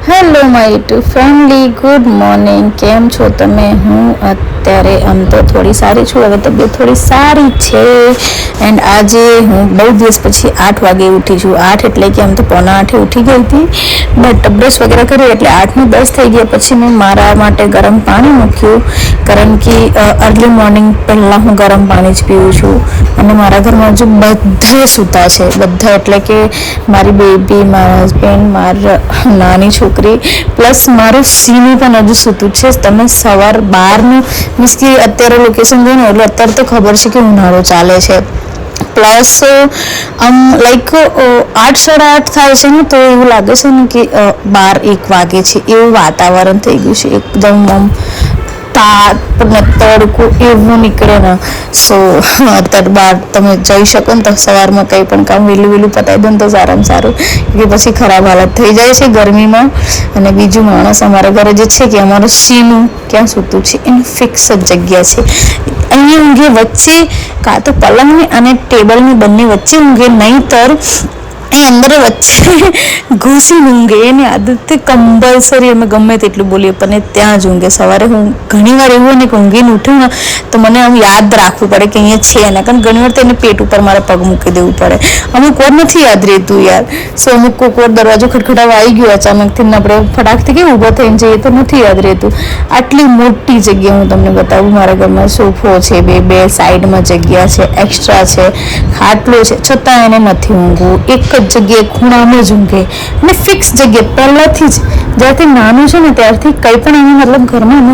Hello my YouTube family, good morning. કેમ છો તમે? હું અત્યારે આમ તો થોડી સારી છું. હવે તબિયત થોડી સારી છે. એન્ડ આજે હું બહુ દિવસ પછી 8 વાગે ઉઠી છું. 8 એટલે કે આમ તો 7:45 ઉઠી ગઈ હતી, બટ બ્રશ વગેરે કર્યું એટલે 8:10 થઈ ગયા. પછી મેં મારા માટે ગરમ પાણી મૂક્યું, કારણ કે અર્લી મોર્નિંગ પહેલાં હું ગરમ પાણી જ પીવું છું. અને મારા ઘરમાં હજુ બધા સૂતા છે. બધા એટલે કે મારી બેબી, મારા હસબન્ડ, મારા નાની છોકરી પ્લસ મારું સીનું પણ હજુ સૂતું છે. તમે સવાર 12નું મીન્સ કે અત્યારે લોકેશન જોઈને એટલે અત્યારે તો ખબર છે કે ઉનાળો ચાલે છે. પ્લસ લાઈક 8, 8:30 થાય છે ને, તો એવું લાગે છે ને કે 12-1 વાગે છે. એવું વાતાવરણ થઈ ગયું છે. એકદમ તાપ ને તડકો એવું નીકળે ને. સો અત્યારે બહાર તમે જઈ શકો ને તો સવારમાં કંઈ પણ કામ વહેલું પતાવી દો ને તો સારામાં સારું, કે પછી ખરાબ હાલત થઈ જાય છે ગરમીમાં. અને બીજું, માણસ અમારા ઘરે જે છે કે અમારું સીનું ક્યાં સૂતું છે એની ફિક્સ જ જગ્યા છે. અહીંયા ઊંઘે વચ્ચે, કાં તો પલંગની અને ટેબલની બંને વચ્ચે ઊંઘે, નહીંતર એ અંદર વચ્ચે ઘૂસી ઊંઘે. એની આદત કમ્પલસરી, અમે ગમે તેટલું બોલીએ પણ ત્યાં જ ઊંઘે. સવારે હું ઘણી વાર એવું ને કે ઊંઘીને ઉઠું ને તો મને આમ યાદ રાખવું પડે કે અહીંયા છે ને, કારણ ઘણી વાર તો એને પેટ ઉપર મારે પગ મૂકી દેવું પડે. અમુક વાર નથી યાદ રહેતું યાર. સો અમુક કોઈક વાર દરવાજો ખટખટાવા આવી ગયો અચાનકથી ને આપણે ફટાકથી કે ઊભા થઈને જઈએ તો નથી યાદ રહેતું. આટલી મોટી જગ્યા હું તમને બતાવું. મારા ઘરમાં સોફો છે, બે સાઈડમાં જગ્યા છે, એક્સ્ટ્રા છે, ખાટલો છે, છતાં એને નથી ઊંઘવું. એક જ જગ્યાએ ખૂણામાં જ ઊંઘે અને ફિક્સ જગ્યાએ પહેલાંથી જ. જ્યારથી નાનું છે ને ત્યારથી કંઈ પણ એને મતલબ ઘરમાં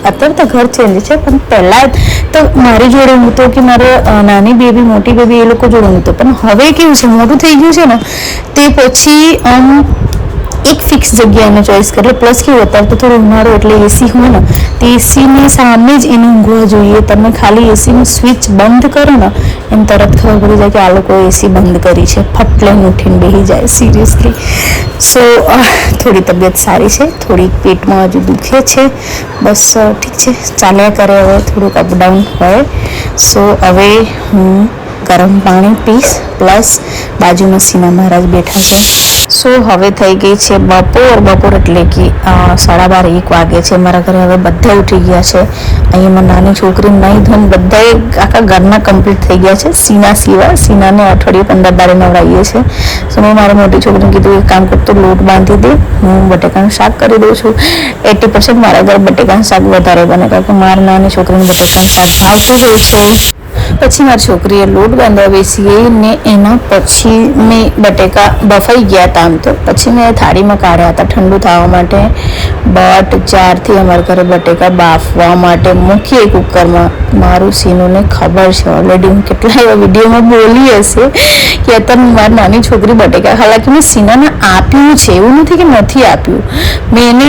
અત્યારે તો ઘર ચેન્જ છે, પણ પહેલાં તો મારી જોડે ઊંઘતો કે મારા નાની બેબી, મોટી બેબી એ લોકો જોડે ઊંઘતો. પણ હવે કેવું છે, મોટું થઈ ગયું છે ને તે પછી એક ફિક્સ જગ્યા એને ચોઈસ કરે. પ્લસ કેવું, અત્યારે તો થોડું ઉનાળો એટલે એસી હોય ને, તો એસીની સામે જ એને ઊંઘવા જોઈએ. તમે ખાલી એસીનું સ્વિચ બંધ કરો ને એમ તરત ખબર પડી જાય કે આ લોકો એસી બંધ કરી છે. ફટ લઈને ઉઠીને બેસી જાય, સિરિયસલી. સો થોડી તબિયત સારી છે, થોડીક પેટમાં હજુ દુખે છે, બસ ઠીક છે, ચાલ્યા કરે. હવે થોડુંક અપડાઉન હોય. સો હવે હું ગરમ પાણી પીશ, પ્લસ બાજુમાં સીના મહારાજ બેઠા છે. સો હવે થઈ ગઈ છે બપોર એટલે કે 12:30-1 વાગે છે. મારા ઘરે હવે બધા ઉઠી ગયા છે. અહીંયા મારી નાની છોકરી નહીં ધોઈને બધાએ આખા ઘરના કમ્પ્લીટ થઈ ગયા છે, સીના સિવાય. સીનાને અઠવાડિયે 15 દાડે નવડાવીએ છીએ. સો મેં મારી મોટી છોકરીને કીધું એક કામ કરતો લોટ બાંધી દે, હું બટેકાનું શાક કરી દઉં છું. 80% મારા ઘરે બટેકાનું શાક વધારે બને, કારણ કે મારી નાની છોકરીને બટેકાનું શાક ભાવતું હોય છે. પછી મારી છોકરીએ લોટ બાંધવા બેસી ને એના પછી મેં બટેકા બફાઈ ગયા હતા આમ તો. પછી મેં થાળીમાં કાઢ્યા હતા ઠંડુ થવા માટે. બટ જ્યારથી અમારા ઘરે બટેકા બાફવા માટે મૂકીએ કુકરમાં, મારું સીનુંને ખબર છે ઓલરેડી. હું કેટલા એવા વિડીયોમાં બોલી હશે કે અત્યારે મારી નાની છોકરી બટેકા, હાલાકી મેં સીનાને આપ્યું છે, એવું નથી કે નથી આપ્યું. મેં એને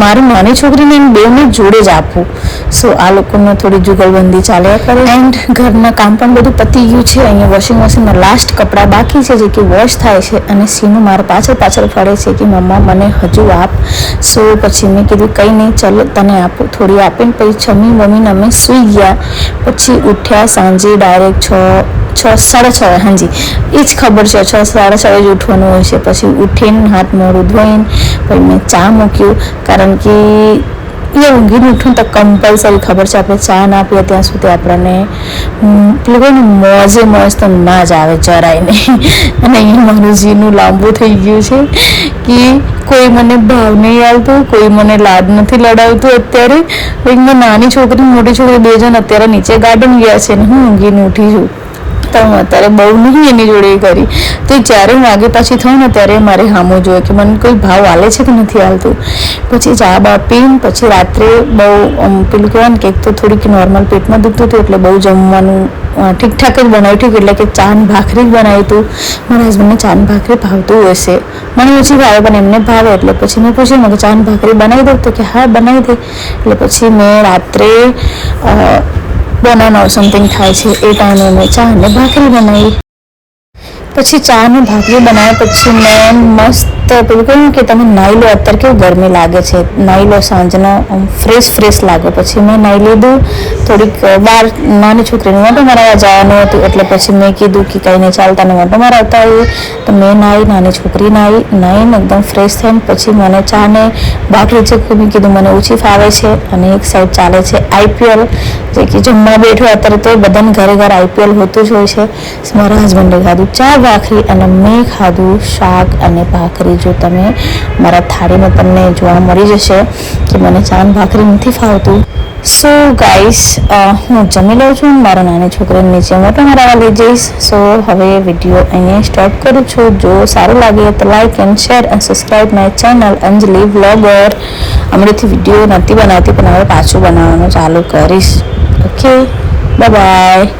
મારી નાની છોકરીને એને બેને જોડે જ આપું. સો આ લોકોને થોડી જુગલબંધી ચાલ્યા કરે. એન્ડ ઘરના કામ પણ બધું પતી ગયું છે. અહીંયા વોશિંગ મશીનમાં લાસ્ટ કપડાં બાકી છે જે કે વોશ થાય છે. અને સીનું મારા પાછળ ફરે છે કે મમ્મા મને હજુ આપ. સો પછી મેં કીધું કંઈ નહીં, ચલો તને આપું. થોડી આપીને પછી છમીને અમે સૂઈ ગયા. પછી ઉઠ્યા સાંજે ડાયરેક્ટ 6-6:30, હાજી એ જ ખબર છે, 6-6:30 જ ઉઠવાનું હોય છે. પછી ઉઠીને હાથ મોઢું ધોઈને પછી મેં ચા મૂક્યું, કારણ કે એ ઊંઘીને ઉઠું તો કમ્પલસરી ખબર છે આપણે ચા ના પીએ ત્યાં સુધી આપણને પેલું મોજ તો ના જ આવે જરાય નહીં. અને અહીંયા મારું જીનું લાંબુ થઈ ગયું છે કે કોઈ મને ભાવ નહીં આવતું, કોઈ મને લાડ નથી લડાવતું. અત્યારે મેં નાની છોકરી, મોટી છોકરી 2 જણ અત્યારે નીચે ગાર્ડન ગયા છે ને હું ઊંઘીને ઉઠી છું. તો હું અત્યારે બહુ નહીં એની જોડે કરી. તો જ્યારે હું આગે પાછી થાઉં ને ત્યારે મારે સામું જોઈએ કે મને કોઈ ભાવ આલે છે કે નથી આવતું. પછી ચા બા પીને પછી રાત્રે બહુ પેલું કહેવાય ને કે એક તો થોડીક નોર્મલ પેટમાં દુખતું હતું એટલે બહુ જમવાનું ઠીકઠાક જ બનાવ્યું. ઠીક એટલે કે ચા ને ભાખરી જ બનાવ્યું હતું. મારા હસબન્ડને ચા ને ભાખરી ભાવતું હશે, મને ઓછી ભાવે પણ એમને ભાવે. એટલે પછી મેં પૂછ્યું કે ચા ને ભાખરી બનાવી દઉં, તો કે હા બનાવી દે. એટલે પછી મેં રાત્રે બનાવવાનું સમથિંગ થાય છે એ ટાઈમે મેં ચા અને ભાખરી બનાવી. પછી ચા ને ભાખરી બનાવ્યા પછી મેં મસ્ત પેલું કહ્યું કે તમે નાહી લો, અત્યારે કેવું ગરમી લાગે છે, નાહી લો, સાંજનો ફ્રેશ લાગે. પછી મેં નાહી લીધું. થોડીક બહાર નાની છોકરીને વાંટો મારવા જવાનું હતું એટલે પછી મેં કીધું કે કંઈ નહીં, ચાલતા ને વાંટો મારવતા આવીએ. તો મેં નાની છોકરી નાહીને એકદમ ફ્રેશ થઈને પછી મને ચા ને ભાખરી છે મેં કીધું મને ઓછી ફાવે છે. અને એક સાઈડ ચાલે છે IPL, જે કે જમવા બેઠો અત્યારે તો બધાને ઘરે IPL હોતું જ હોય છે. મારા હસબન્ડે ખાધું ચા ભાખરી અને મેં ખાધું શાક અને ભાખરી. જો તમે મારા થાળીમાં તમને જોવા મળી જશે કે મને ચા ભાખરી નથી ફાવતું. સો ગાઈસ, હું જમી લઉં છું, મારા નાની છોકરીને નીચે મોટો મારવા લઈ જઈશ. સો હવે વિડીયો અહીંયા સ્ટોપ કરું છું. જો સારું લાગે તો like and share and subscribe my channel Anjali vlogger. હમણાંથી વિડીયો નથી બનાવતી પણ હવે પાછું બનાવવાનું ચાલુ કરીશ. Okay, by.